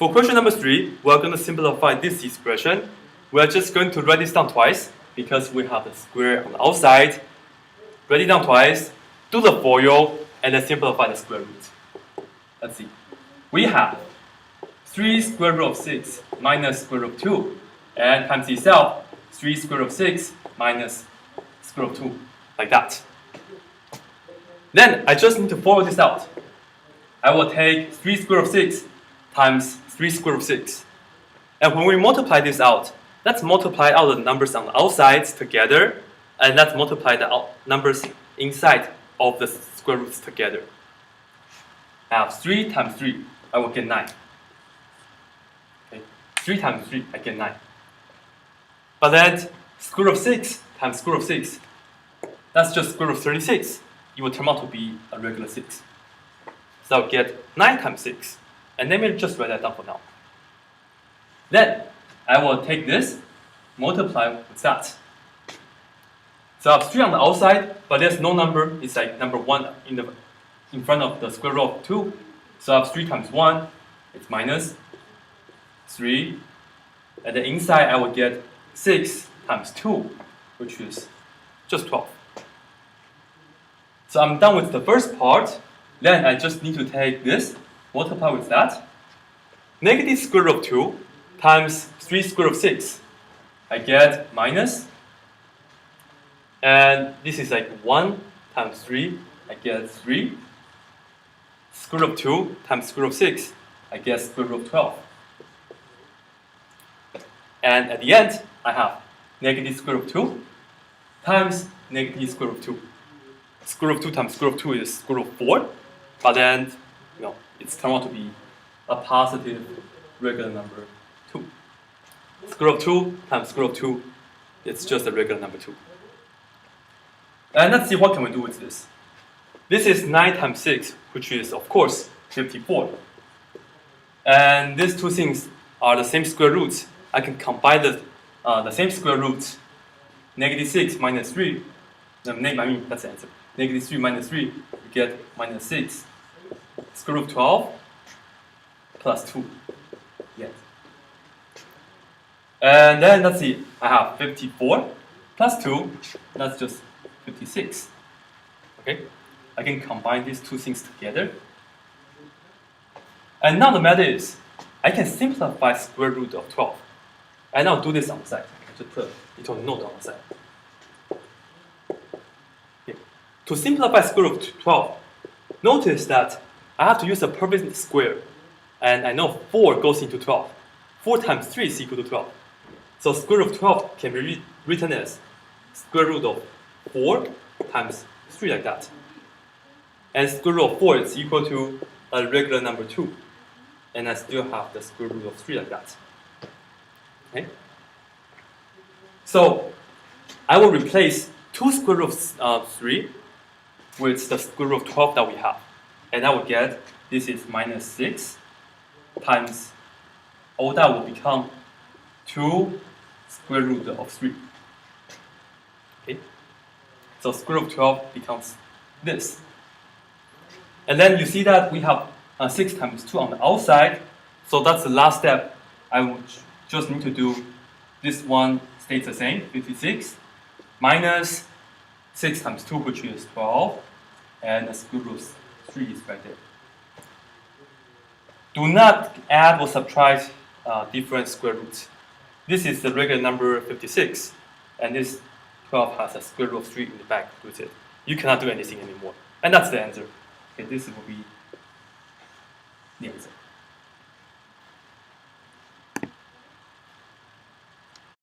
For question number 3, we're going to simplify this expression. We're just going to write this down twice because we have the square on the outside. Write it down twice, do the FOIL, and then simplify the square root. Let's see. We have 3 square root of 6 minus square root of 2, and times itself 3 square root of 6 minus square root of 2, like that. Then I just need to FOIL this out. I will take 3 square root of 6 times 3 square root of 6. And when we multiply this out, let's multiply all the numbers on the outsides together, and let's multiply the numbers inside of the square roots together. I have 3 times 3, I will get 9. Okay. 3 times 3, I get 9. But then square root of 6 times square root of 6, that's just square root of 36. It will turn out to be a regular 6. So I'll get 9 times 6. And let me just write that down for now. Then I will take this, multiply with that. So I have 3 on the outside, but there's no number. It's like number 1 in front of the square root of 2. So I have 3 times 1, it's minus 3. And then inside I will get 6 times 2, which is just 12. So I'm done with the first part. Then I just need to take this, multiply with that. Negative square root of 2 times 3 square root of 6. I get minus. And this is like 1 times 3. I get 3. Square root of 2 times square root of 6. I get square root of 12. And at the end, I have negative square root of 2 times negative square root of 2. Square root of 2 times square root of 2 is square root of 4. But then, it's turned out to be a positive regular number 2. Square root of 2 times square root of 2, it's just a regular number 2. And let's see what can we do with this. This is 9 times 6, which is, of course, 54. And these two things are the same square roots. I can combine the same square roots. Negative 6 minus 3, that's the answer. Negative 3 minus 3, you get minus 6. Square root of 12 plus 2. Yes. And then let's see, I have 54 plus 2, that's just 56. Okay? I can combine these two things together. And now the matter is, I can simplify square root of 12. And I'll do this on the side. I just put a little note on the side. Okay. To simplify square root of 12, notice that I have to use a perfect square. And I know 4 goes into 12. 4 times 3 is equal to 12. So square root of 12 can be written as square root of 4 times 3 like that. And square root of 4 is equal to a regular number 2. And I still have the square root of 3 like that. Okay? So I will replace 2 square root of 3 with the square root of 12 that we have. And I will get, this is minus 6 times, all that will become 2 square root of 3. Okay? So square root of 12 becomes this. And then you see that we have 6 times 2 on the outside. So that's the last step. I would just need to do, this one stays the same, 56, minus 6 times 2, which is 12, and the square root of 3 is right there. Do not add or subtract different square roots. This is the regular number 56, and this 12 has a square root of 3 in the back with it. You cannot do anything anymore. And that's the answer. Okay, this will be the answer.